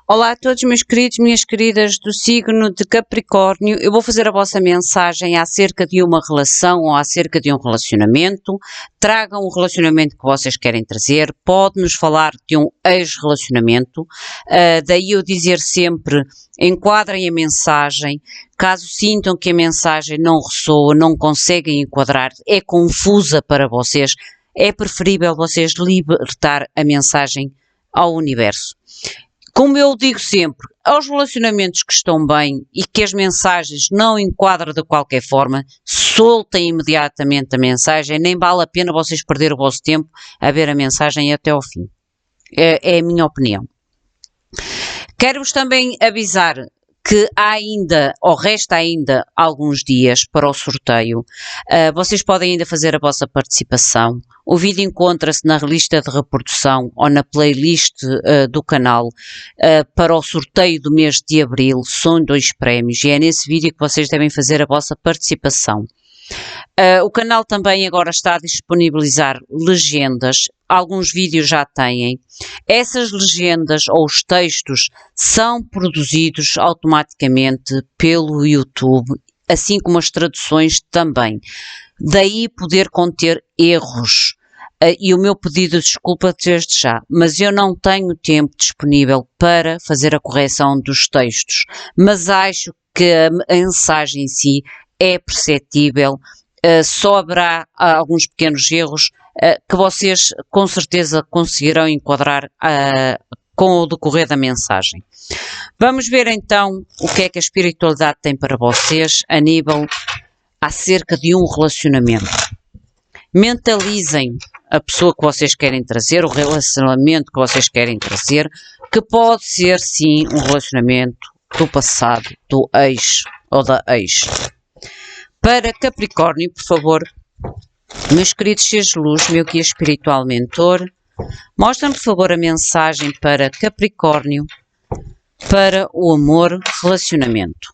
Olá a todos, meus queridos, minhas queridas do signo de Capricórnio. Eu vou fazer a vossa mensagem acerca de uma relação ou acerca de um relacionamento. Tragam o relacionamento que vocês querem trazer. Pode-nos falar de um ex-relacionamento. Daí eu dizer sempre, enquadrem a mensagem. Caso sintam que a mensagem não ressoa, não conseguem enquadrar, é confusa para vocês, é preferível vocês libertar a mensagem ao universo. Como eu digo sempre, aos relacionamentos que estão bem e que as mensagens não enquadram de qualquer forma, soltem imediatamente a mensagem, nem vale a pena vocês perder o vosso tempo a ver a mensagem até ao fim. É a minha opinião. Quero-vos também avisar que há ainda, ou resta ainda, alguns dias para o sorteio. Vocês podem ainda fazer a vossa participação. O vídeo encontra-se na lista de reprodução ou na playlist do canal para o sorteio do mês de abril. São 2 prémios e é nesse vídeo que vocês devem fazer a vossa participação. O canal também agora está a disponibilizar legendas, alguns vídeos já têm. Essas legendas ou os textos são produzidos automaticamente pelo YouTube, assim como as traduções também. Daí poder conter erros. E o meu pedido de desculpa desde já, mas eu não tenho tempo disponível para fazer a correção dos textos, mas acho que a mensagem em si é perceptível. Só haverá alguns pequenos erros que vocês com certeza conseguirão enquadrar com o decorrer da mensagem. Vamos ver então o que é que a espiritualidade tem para vocês a nível acerca de um relacionamento. Mentalizem a pessoa que vocês querem trazer, o relacionamento que vocês querem trazer, que pode ser sim um relacionamento do passado, do ex ou da ex. Para Capricórnio, por favor, meus queridos seres de luz, meu guia espiritual mentor, mostrem-me, por favor, a mensagem para Capricórnio, para o amor, relacionamento.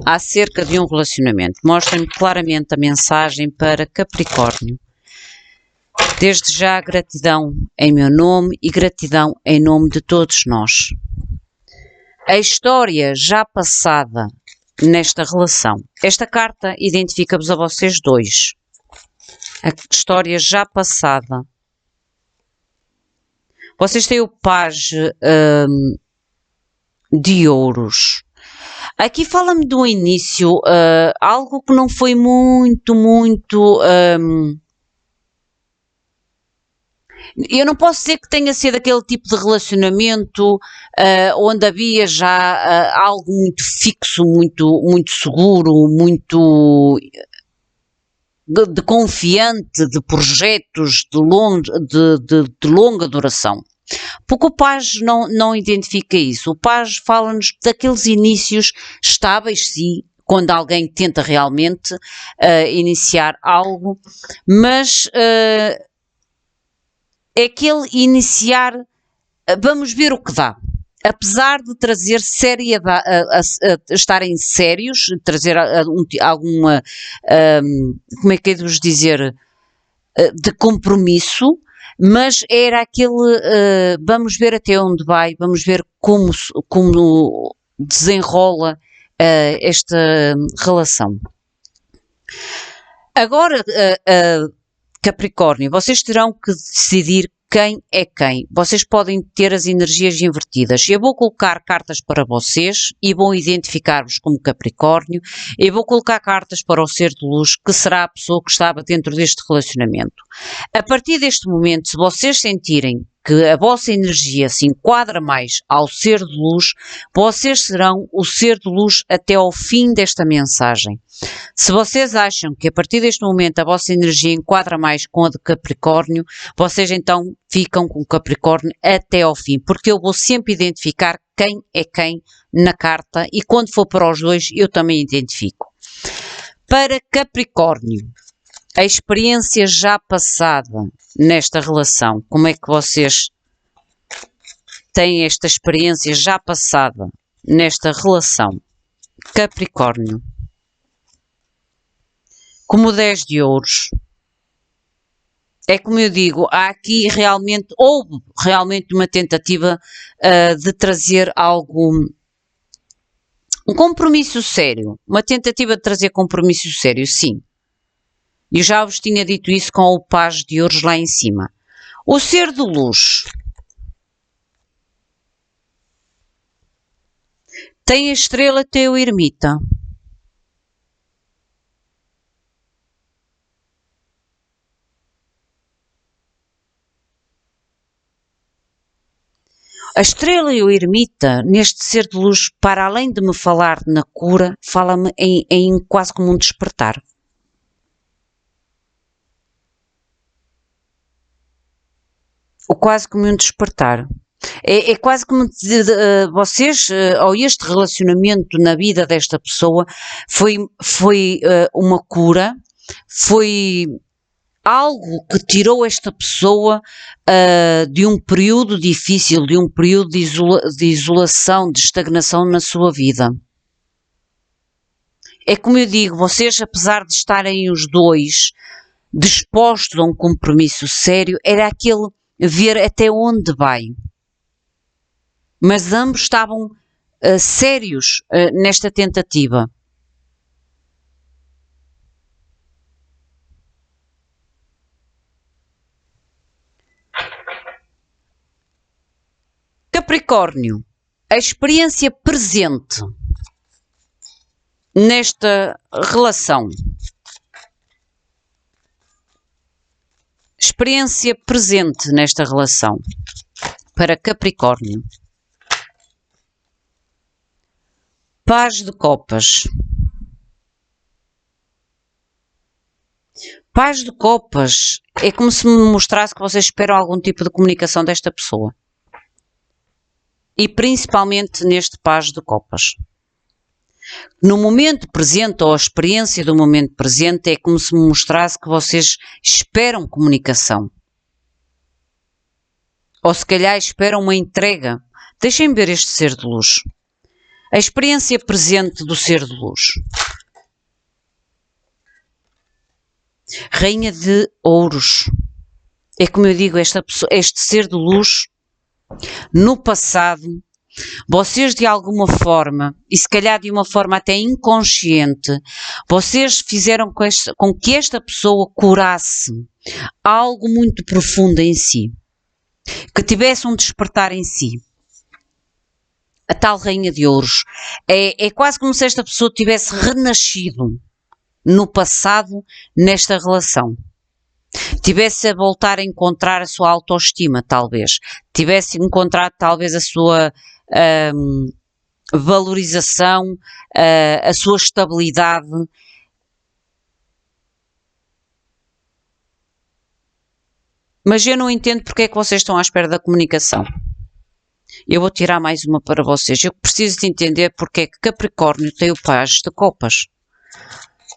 Acerca de um relacionamento, mostrem-me claramente a mensagem para Capricórnio. Desde já, gratidão em meu nome e gratidão em nome de todos nós. A história já passada nesta relação. Esta carta identifica-vos a vocês dois. A história já passada. Vocês têm o pajem de ouros. Aqui fala-me do início, algo que não foi muito, eu não posso dizer que tenha sido aquele tipo de relacionamento onde havia já algo muito fixo, muito seguro, muito de confiante, de projetos de longa duração. Porque o pajem não identifica isso. O pajem fala-nos daqueles inícios estáveis, sim, quando alguém tenta realmente iniciar algo, mas é aquele iniciar, vamos ver o que dá. Apesar de trazer seriedade, estarem sérios, trazer alguma, como é que é de vos dizer, de compromisso, mas era aquele, vamos ver até onde vai, vamos ver como desenrola esta relação. Agora, Capricórnio, vocês terão que decidir quem é quem. Vocês podem ter as energias invertidas. Eu vou colocar cartas para vocês e vou identificar-vos como Capricórnio. Eu vou colocar cartas para o ser de luz, que será a pessoa que estava dentro deste relacionamento. A partir deste momento, se vocês sentirem que a vossa energia se enquadra mais ao ser de luz, vocês serão o ser de luz até ao fim desta mensagem. Se vocês acham que a partir deste momento a vossa energia enquadra mais com a de Capricórnio, vocês então ficam com Capricórnio até ao fim, porque eu vou sempre identificar quem é quem na carta e quando for para os dois eu também identifico. Para Capricórnio, a experiência já passada nesta relação, como é que vocês têm esta experiência já passada nesta relação? Capricórnio. Como 10 de ouros. É como eu digo, há aqui realmente, houve realmente uma tentativa de trazer algo, um compromisso sério, uma tentativa de trazer compromisso sério, sim. Eu já vos tinha dito isso com o Paz de Ouros lá em cima. O ser de luz tem a estrela teu ermita. A estrela e o ermita, neste ser de luz, para além de me falar na cura, fala-me em quase como um despertar. O quase como um despertar. É quase como vocês, ou este relacionamento na vida desta pessoa, foi uma cura, foi algo que tirou esta pessoa de um período difícil, de um período de isolação, de estagnação na sua vida. É como eu digo, vocês, apesar de estarem os dois dispostos a um compromisso sério, era aquele ver até onde vai. Mas ambos estavam sérios nesta tentativa. Capricórnio, a experiência presente nesta relação. Experiência presente nesta relação para Capricórnio. Paz de copas. Paz de copas é como se me mostrasse que vocês esperam algum tipo de comunicação desta pessoa. E principalmente neste paz de copas. No momento presente, ou a experiência do momento presente, é como se me mostrasse que vocês esperam comunicação. Ou se calhar esperam uma entrega. Deixem-me ver este ser de luz. A experiência presente do ser de luz. Rainha de ouros. É como eu digo, este ser de luz, no passado, vocês de alguma forma, e se calhar de uma forma até inconsciente, vocês fizeram com que esta pessoa curasse algo muito profundo em si. Que tivesse um despertar em si. A tal Rainha de Ouros. É quase como se esta pessoa tivesse renascido no passado nesta relação. Tivesse a voltar a encontrar a sua autoestima, talvez. Tivesse encontrado talvez a sua valorização, a sua estabilidade. Mas eu não entendo porque é que vocês estão à espera da comunicação. Eu vou tirar mais uma para vocês. Eu preciso de entender porque é que Capricórnio tem o paz de copas.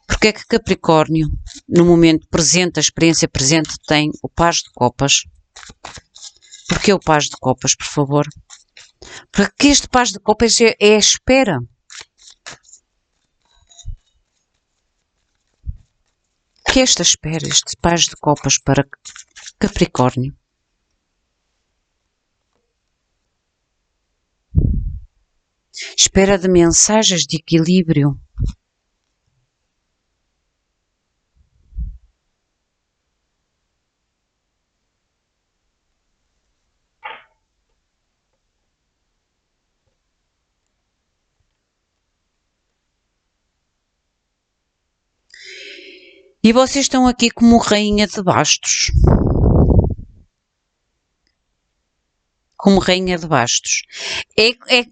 Porque é que Capricórnio, no momento presente, a experiência presente, tem o paz de copas? Porquê o paz de copas, por favor? Porque este paz de copas é a espera. O que é esta espera, este paz de copas para Capricórnio? Espera de mensagens de equilíbrio. E vocês estão aqui como rainha de bastos. Como rainha de bastos.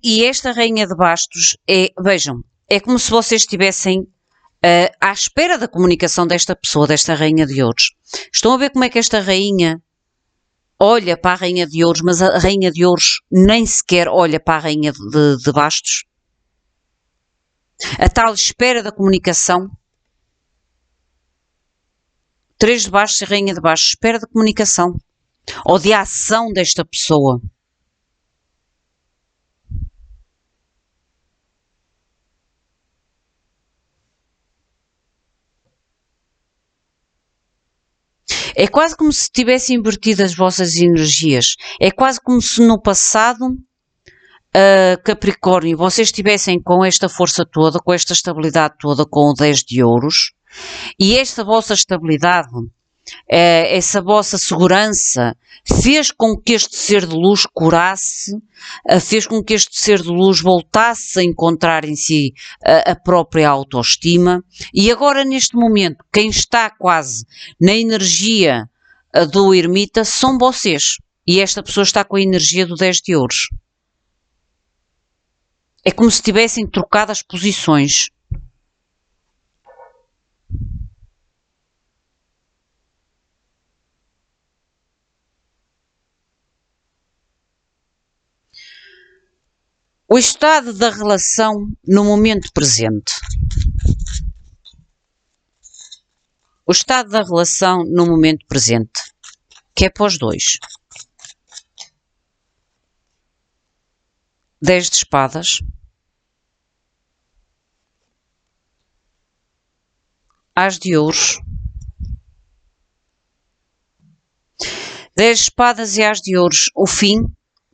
E esta rainha de bastos vejam, é como se vocês estivessem à espera da comunicação desta pessoa, desta rainha de ouros. Estão a ver como é que esta rainha olha para a rainha de ouros, mas a rainha de ouros nem sequer olha para a rainha de bastos? A tal espera da comunicação. Três de bastos e rainha de bastos, espera de comunicação. Ou de ação desta pessoa. É quase como se tivessem invertido as vossas energias. É quase como se no passado, Capricórnio, vocês estivessem com esta força toda, com esta estabilidade toda, com o 10 de ouros, e esta vossa estabilidade, essa vossa segurança, fez com que este ser de luz curasse, fez com que este ser de luz voltasse a encontrar em si a própria autoestima, e agora neste momento, quem está quase na energia do ermita são vocês, e esta pessoa está com a energia do 10 de ouros. É como se tivessem trocado as posições. O estado da relação no momento presente. O estado da relação no momento presente, que é para os dois. 10 de espadas. As de ouros. 10 de espadas e as de ouros. O fim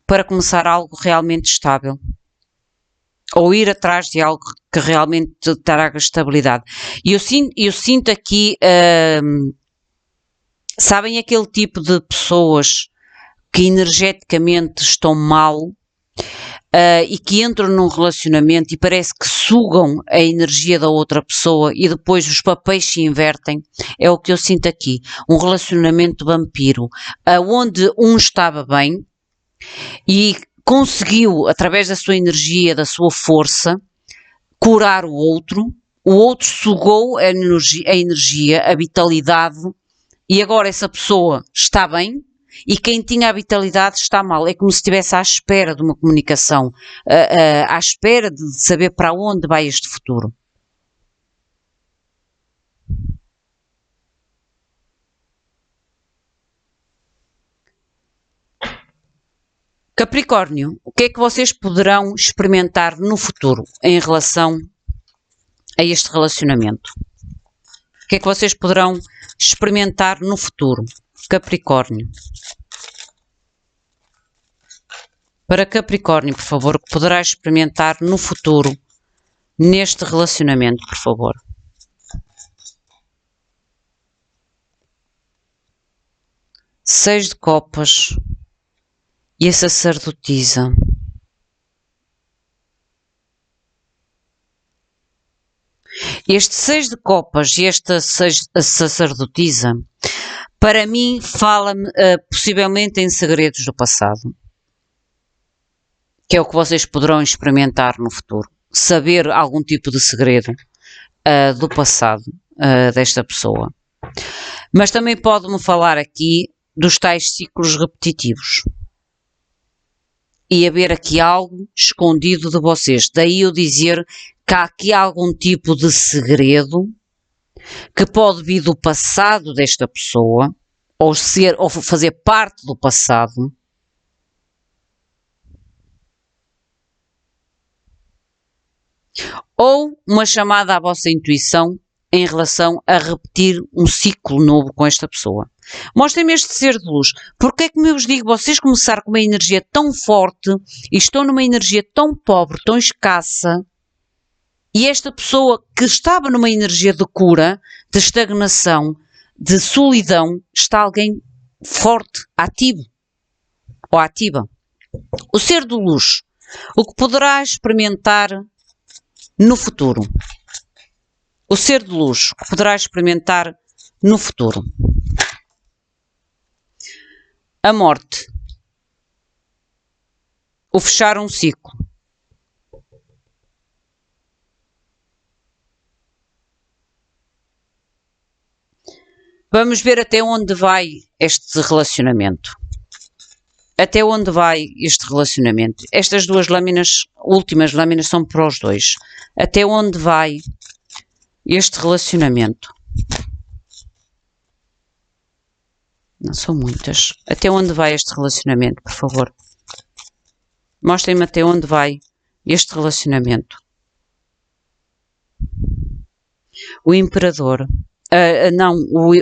para começar algo realmente estável. Ou ir atrás de algo que realmente traga estabilidade. E eu sinto aqui, sabem aquele tipo de pessoas que energeticamente estão mal e que entram num relacionamento e parece que sugam a energia da outra pessoa e depois os papéis se invertem? É o que eu sinto aqui. Um relacionamento vampiro, onde um estava bem e conseguiu, através da sua energia, da sua força, curar o outro sugou a energia, a vitalidade, e agora essa pessoa está bem, e quem tinha a vitalidade está mal. É como se estivesse à espera de uma comunicação, à espera de saber para onde vai este futuro. Capricórnio, o que é que vocês poderão experimentar no futuro em relação a este relacionamento? O que é que vocês poderão experimentar no futuro? Capricórnio. Para Capricórnio, por favor, o que poderá experimentar no futuro neste relacionamento, por favor? Seis de copas e a sacerdotisa. Este 6 de copas e esta sacerdotisa, para mim, fala-me possivelmente em segredos do passado, que é o que vocês poderão experimentar no futuro. Saber algum tipo de segredo do passado desta pessoa. Mas também pode-me falar aqui dos tais ciclos repetitivos. E haver aqui algo escondido de vocês. Daí eu dizer que há aqui algum tipo de segredo que pode vir do passado desta pessoa, ou fazer parte do passado, ou uma chamada à vossa intuição em relação a repetir um ciclo novo com esta pessoa. Mostrem-me este ser de luz. Porque é que eu vos digo, vocês começaram com uma energia tão forte e estão numa energia tão pobre, tão escassa, e esta pessoa que estava numa energia de cura, de estagnação, de solidão, está alguém forte, ativo ou ativa. O ser de luz, o que poderá experimentar no futuro. O ser de luz, o que poderá experimentar no futuro. A morte. O fechar um ciclo. Vamos ver até onde vai este relacionamento. Até onde vai este relacionamento? Estas duas lâminas, últimas lâminas, são para os dois. Até onde vai este relacionamento? Não são muitas. Até onde vai este relacionamento, por favor? Mostrem-me até onde vai este relacionamento. O Imperador. Não,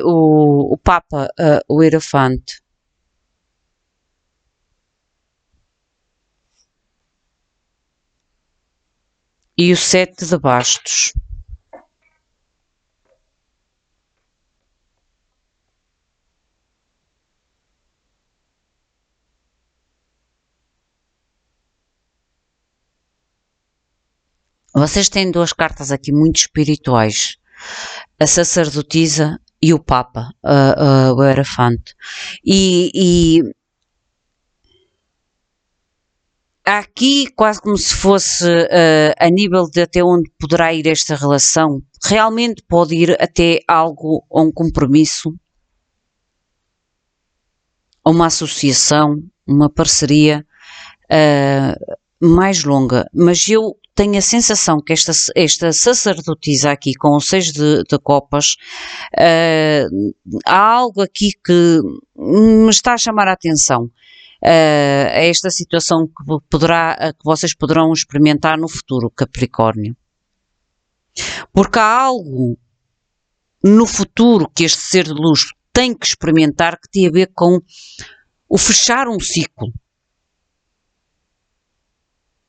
o Papa, o Hierophante. E o 7 de bastos. Vocês têm duas cartas aqui muito espirituais. A sacerdotisa e o Papa, o Hierophante. E aqui quase como se fosse a nível de até onde poderá ir esta relação, realmente pode ir até algo, a um compromisso, a uma associação, uma parceria mais longa. Mas eu tenho a sensação que esta sacerdotisa aqui, com o 6 de copas, há algo aqui que me está a chamar a atenção. A esta situação que vocês poderão experimentar no futuro, Capricórnio. Porque há algo no futuro que este ser de luz tem que experimentar que tem a ver com o fechar um ciclo.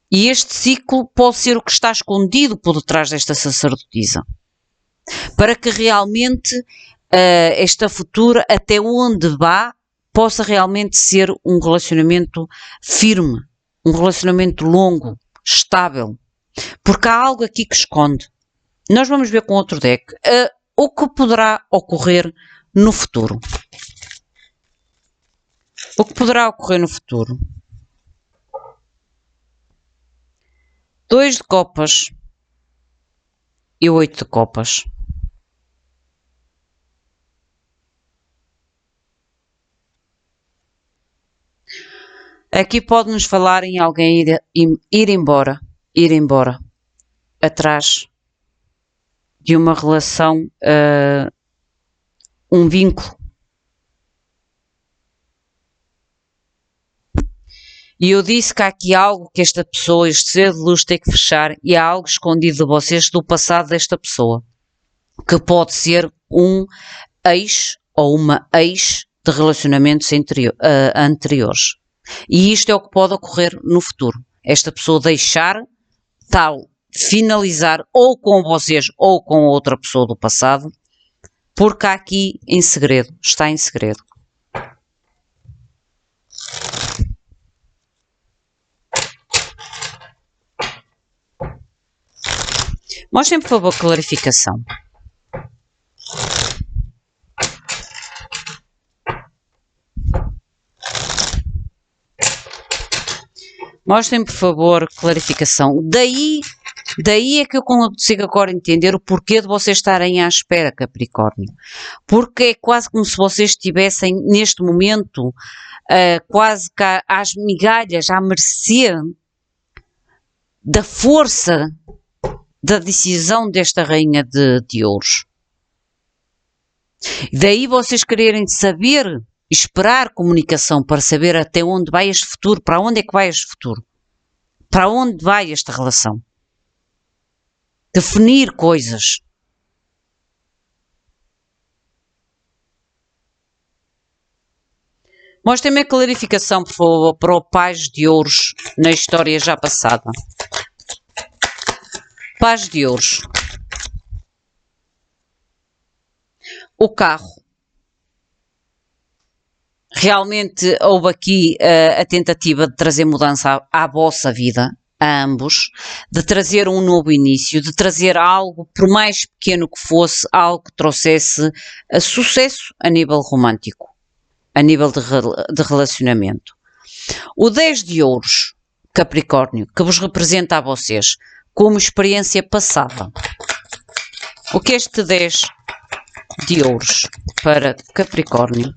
E este ciclo pode ser o que está escondido por detrás desta sacerdotisa. Para que realmente esta futura, até onde vá, possa realmente ser um relacionamento firme, um relacionamento longo, estável. Porque há algo aqui que esconde. Nós vamos ver com outro deck o que poderá ocorrer no futuro. O que poderá ocorrer no futuro? 2 de copas e 8 de copas. Aqui pode-nos falar em alguém ir embora, atrás de uma relação, um vínculo. E eu disse que há aqui algo que esta pessoa, este ser de luz, tem que fechar, e há algo escondido de vocês do passado desta pessoa, que pode ser um ex ou uma ex de relacionamentos anteriores. E isto é o que pode ocorrer no futuro. Esta pessoa deixar tal, finalizar ou com vocês ou com outra pessoa do passado, porque há aqui em segredo, está em segredo. Mostrem, por favor, clarificação. Mostrem, por favor, clarificação. Daí é que eu consigo agora entender o porquê de vocês estarem à espera, Capricórnio. Porque é quase como se vocês estivessem, neste momento, quase que às migalhas, à mercê da força da decisão desta rainha de ouros. Daí vocês quererem saber, esperar comunicação para saber até onde vai este futuro, para onde é que vai este futuro, para onde vai esta relação. Definir coisas. Mostrem-me a clarificação, por favor, para o Paz de Ouros na história já passada. Paz de Ouros. O carro. Realmente houve aqui a tentativa de trazer mudança à vossa vida, a ambos, de trazer um novo início, de trazer algo, por mais pequeno que fosse, algo que trouxesse sucesso a nível romântico, a nível de relacionamento. O 10 de ouros, Capricórnio, que vos representa a vocês como experiência passada. O que é este 10 de ouros para Capricórnio?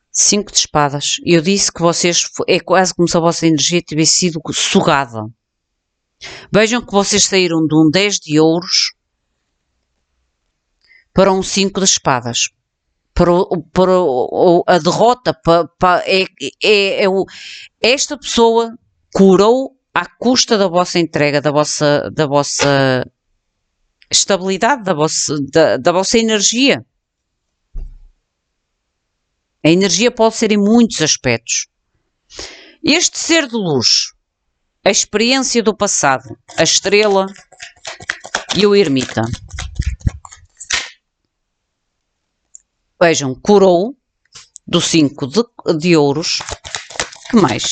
5 de espadas. Eu disse que vocês, é quase como se a vossa energia tivesse sido sugada. Vejam que vocês saíram de um 10 de ouros para um 5 de espadas. Para a derrota, esta pessoa curou à custa da vossa entrega, da vossa estabilidade da vossa energia. A energia pode ser em muitos aspectos. Este ser de luz, a experiência do passado, a estrela e o ermita. Vejam, coroa do 5 de ouros. Que mais?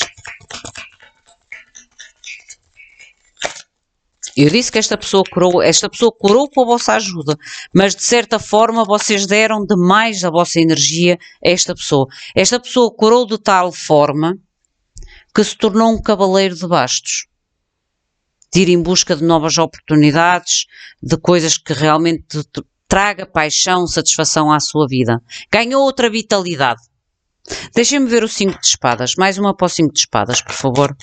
Eu disse que esta pessoa curou com a vossa ajuda, mas de certa forma vocês deram demais da vossa energia a esta pessoa. Esta pessoa curou de tal forma que se tornou um cavaleiro de bastos. De ir em busca de novas oportunidades, de coisas que realmente traga paixão, satisfação à sua vida. Ganhou outra vitalidade. Deixem-me ver o 5 de espadas. Mais uma para o 5 de espadas, por favor.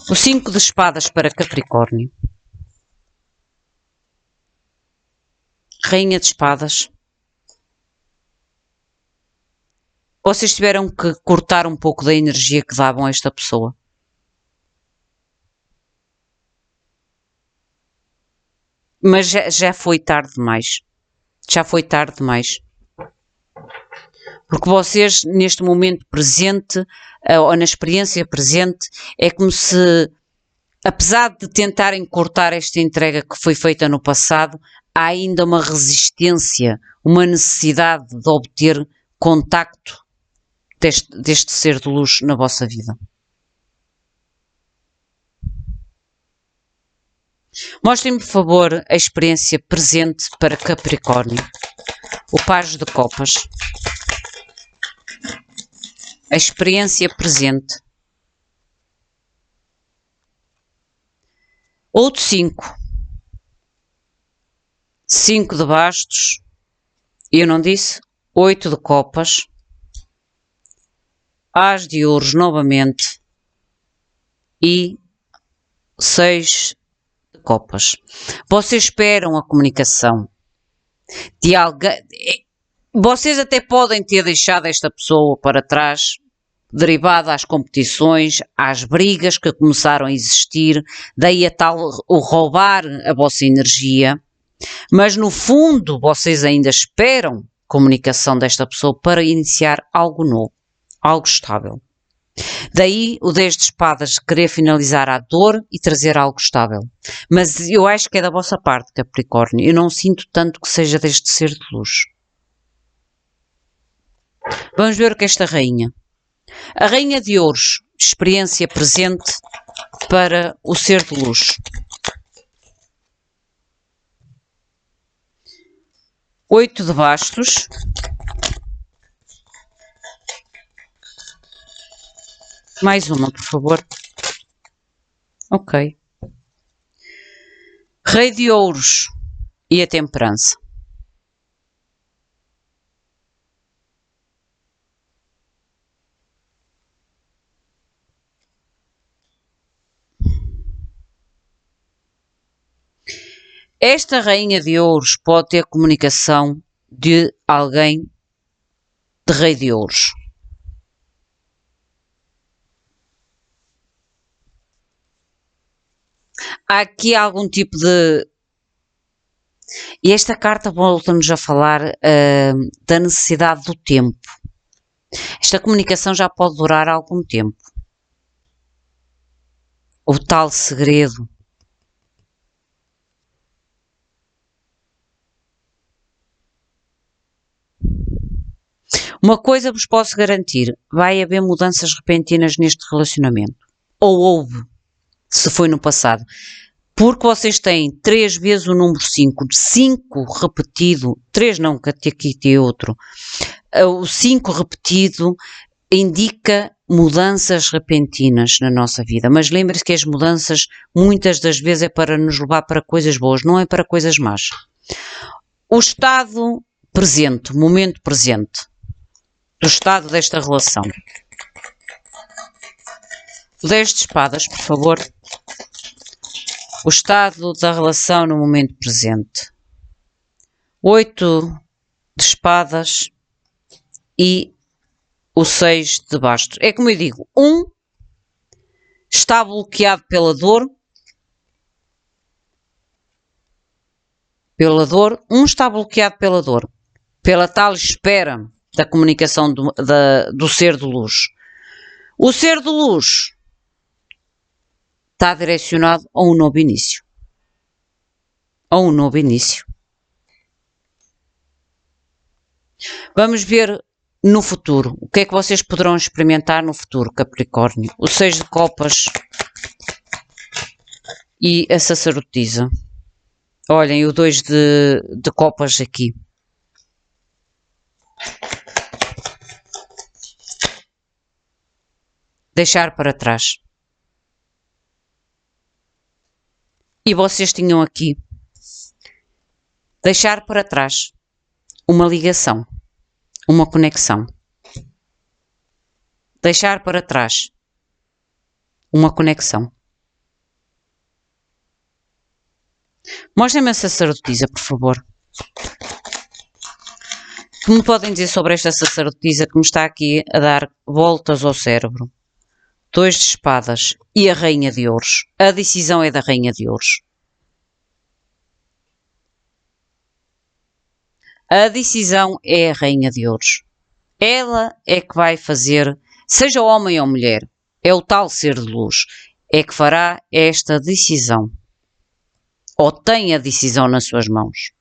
O 5 de espadas para Capricórnio. Rainha de espadas. Vocês tiveram que cortar um pouco da energia que davam a esta pessoa. Mas já foi tarde demais. Já foi tarde demais. Porque vocês, neste momento presente, ou na experiência presente, é como se, apesar de tentarem cortar esta entrega que foi feita no passado, há ainda uma resistência, uma necessidade de obter contacto deste ser de luz na vossa vida. Mostrem-me, por favor, a experiência presente para Capricórnio. O Pajem de Copas. A experiência presente. Outro 5. 5 de bastos. Eu não disse. 8 de copas. As de ouros novamente. E 6 de copas. Vocês esperam a comunicação de alguém. Vocês até podem ter deixado esta pessoa para trás, derivada às competições, às brigas que começaram a existir, daí a tal o roubar a vossa energia, mas no fundo vocês ainda esperam comunicação desta pessoa para iniciar algo novo, algo estável. Daí o 10 de espadas querer finalizar a dor e trazer algo estável. Mas eu acho que é da vossa parte, Capricórnio. Eu não sinto tanto que seja deste ser de luz. Vamos ver o que é esta rainha. A rainha de ouros, experiência presente para o ser de luz. 8 de bastos. Mais uma, por favor. Ok. Rei de ouros e a temperança. Esta rainha de ouros pode ter comunicação de alguém de rei de ouros. Há aqui algum tipo de... E esta carta volta-nos a falar da necessidade do tempo. Esta comunicação já pode durar algum tempo. O tal segredo. Uma coisa vos posso garantir, vai haver mudanças repentinas neste relacionamento. Ou houve, se foi no passado. Porque vocês têm 3 vezes o número 5, 5 repetido, 3 não, que aqui tem outro. O 5 repetido indica mudanças repentinas na nossa vida. Mas lembre-se que as mudanças muitas das vezes é para nos levar para coisas boas, não é para coisas más. O estado presente, o momento presente, do estado desta relação. O 10 de espadas, por favor. O estado da relação no momento presente. 8 de espadas e o 6 de bastos. É como eu digo, está bloqueado pela dor pela dor, um está bloqueado pela dor, pela tal espera da comunicação do ser de luz. O ser de luz está direcionado a um novo início. A um novo início. Vamos ver no futuro. O que é que vocês poderão experimentar no futuro, Capricórnio? O 6 de copas e a sacerdotisa. Olhem, o 2 de copas aqui. Deixar para trás. E vocês tinham aqui. Deixar para trás. Uma ligação. Uma conexão. Deixar para trás. Uma conexão. Mostrem-me a sacerdotisa, por favor. O que me podem dizer sobre esta sacerdotisa que me está aqui a dar voltas ao cérebro? 2 de espadas e a rainha de ouros. A decisão é da rainha de ouros. A decisão é a rainha de ouros. Ela é que vai fazer, seja homem ou mulher, é o tal ser de luz, é que fará esta decisão. Ou tem a decisão nas suas mãos.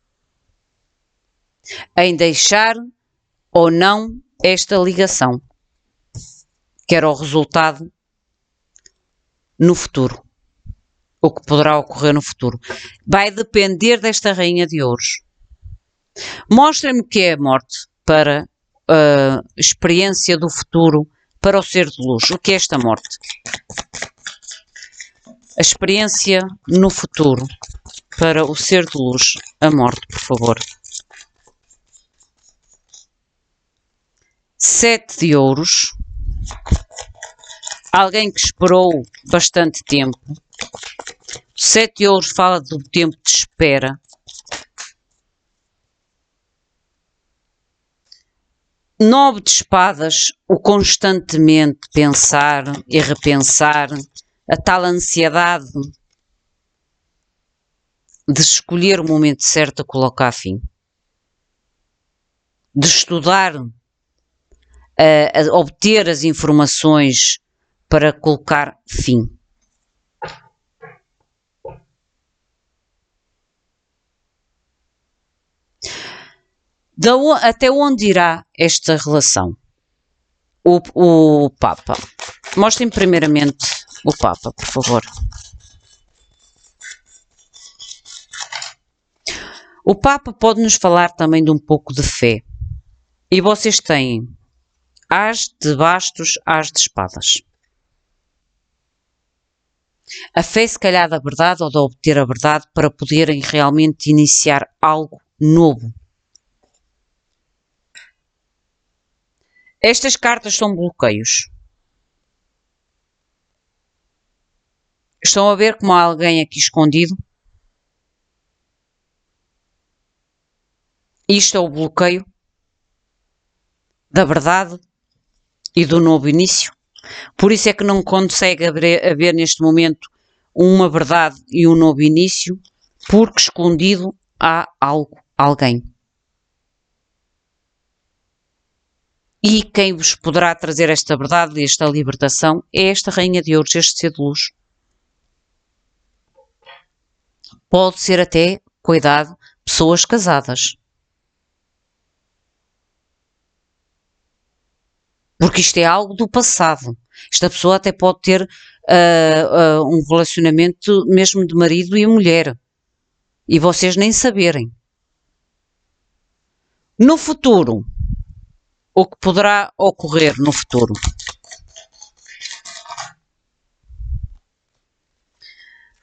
Em deixar ou não esta ligação. Que era o resultado no futuro. O que poderá ocorrer no futuro. Vai depender desta rainha de ouros. Mostrem-me o que é a morte para a experiência do futuro para o ser de luz. O que é esta morte? A experiência no futuro para o ser de luz. A morte, por favor. 7 de ouros. Alguém que esperou bastante tempo. 7 de ouros fala do tempo de espera. 9 de espadas, o constantemente pensar e repensar, a tal ansiedade de escolher o momento certo a colocar fim. De estudar, a obter as informações para colocar fim. Até onde irá esta relação? O Papa. Mostrem primeiramente o Papa, por favor. O Papa pode nos falar também de um pouco de fé. E vocês têm as de bastos, as de espadas. A fé, se calhar, da verdade ou de obter a verdade para poderem realmente iniciar algo novo. Estas cartas são bloqueios. Estão a ver como há alguém aqui escondido? Isto é o bloqueio da verdade e do novo início. Por isso é que não consegue haver neste momento uma verdade e um novo início, porque escondido há algo, alguém. E quem vos poderá trazer esta verdade e esta libertação é esta rainha de ouros, este ser de luz. Pode ser até, cuidado, pessoas casadas. Porque isto é algo do passado. Esta pessoa até pode ter um relacionamento mesmo de marido e mulher. E vocês nem saberem. No futuro, o que poderá ocorrer no futuro?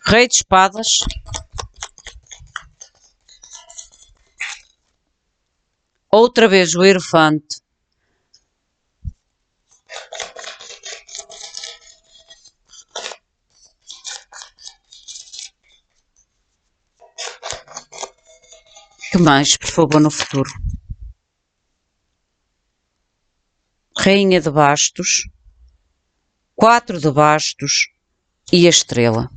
Rei de espadas. Outra vez o Hierophante. Que mais, por favor, no futuro? Rainha de bastos. 4 de bastos e a estrela.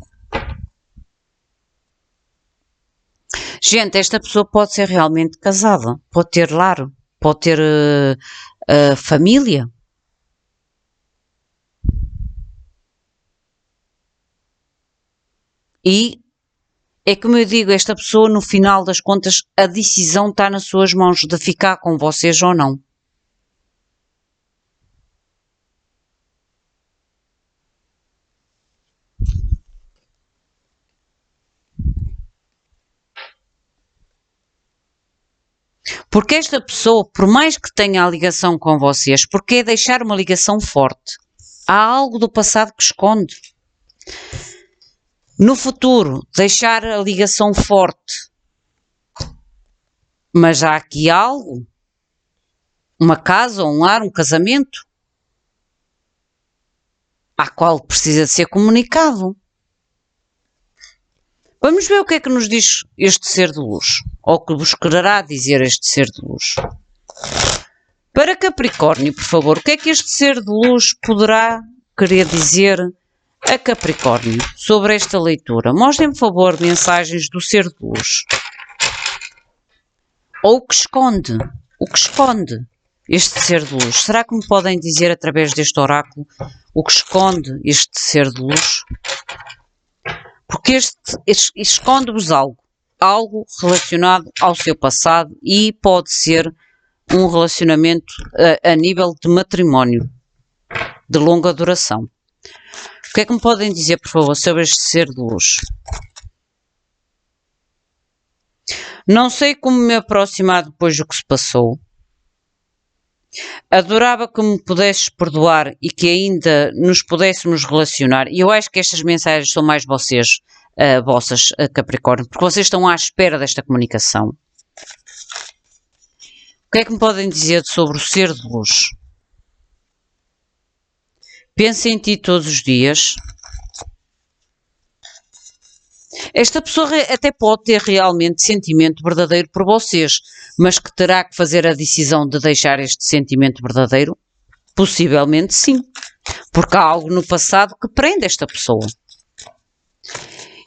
Gente, esta pessoa pode ser realmente casada, pode ter lar, pode ter família. E é como eu digo, esta pessoa, no final das contas, a decisão está nas suas mãos de ficar com vocês ou não. Porque esta pessoa, por mais que tenha a ligação com vocês, porque é deixar uma ligação forte, há algo do passado que esconde. No futuro, deixar a ligação forte. Mas há aqui algo, uma casa, um lar, um casamento, à qual precisa de ser comunicado. Vamos ver o que é que nos diz este ser de luz, ou o que vos quererá dizer este ser de luz. Para Capricórnio, por favor, o que é que este ser de luz poderá querer dizer a Capricórnio sobre esta leitura? Mostrem, por favor, mensagens do ser de luz. Ou o que esconde? O que esconde este ser de luz? Será que me podem dizer através deste oráculo o que esconde este ser de luz? Porque este esconde-vos algo relacionado ao seu passado e pode ser um relacionamento a nível de matrimónio, de longa duração. O que é que me podem dizer, por favor, sobre este ser de luz? Não sei como me aproximar depois do que se passou. Adorava que me pudesses perdoar e que ainda nos pudéssemos relacionar. E eu acho que estas mensagens são mais vossas, Capricórnio, porque vocês estão à espera desta comunicação. O que é que me podem dizer sobre o ser de luz? Pensa em ti todos os dias. Esta pessoa até pode ter realmente sentimento verdadeiro por vocês, mas que terá que fazer a decisão de deixar este sentimento verdadeiro? Possivelmente sim, porque há algo no passado que prende esta pessoa.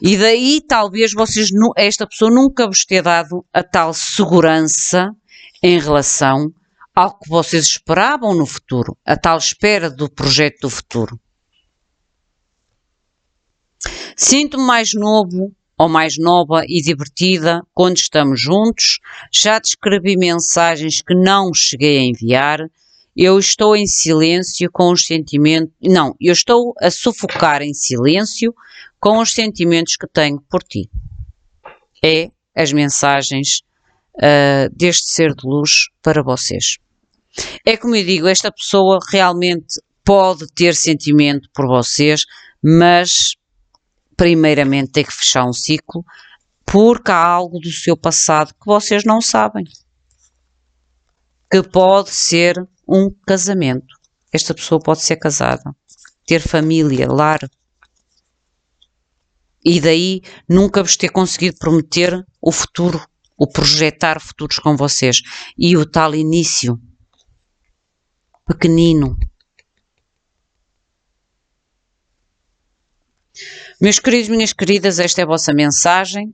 E daí talvez esta pessoa nunca vos tenha dado a tal segurança em relação ao que vocês esperavam no futuro, a tal espera do projeto do futuro. Sinto-me mais novo ou mais nova e divertida quando estamos juntos. Já te escrevi mensagens que não cheguei a enviar. Eu estou em silêncio com os sentimentos... Não, eu estou a sufocar em silêncio com os sentimentos que tenho por ti. É as mensagens deste ser de luz para vocês. É como eu digo, esta pessoa realmente pode ter sentimento por vocês, mas primeiramente tem que fechar um ciclo, porque há algo do seu passado que vocês não sabem. Que pode ser um casamento. Esta pessoa pode ser casada, ter família, lar. E daí nunca vos ter conseguido prometer o futuro, o projetar futuros com vocês. E o tal início pequenino. Meus queridos, minhas queridas, esta é a vossa mensagem.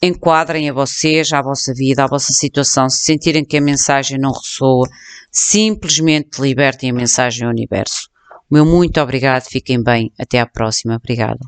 Enquadrem a vocês, à vossa vida, à vossa situação. Se sentirem que a mensagem não ressoa, simplesmente libertem a mensagem ao universo. O meu muito obrigado, fiquem bem, até à próxima. Obrigada.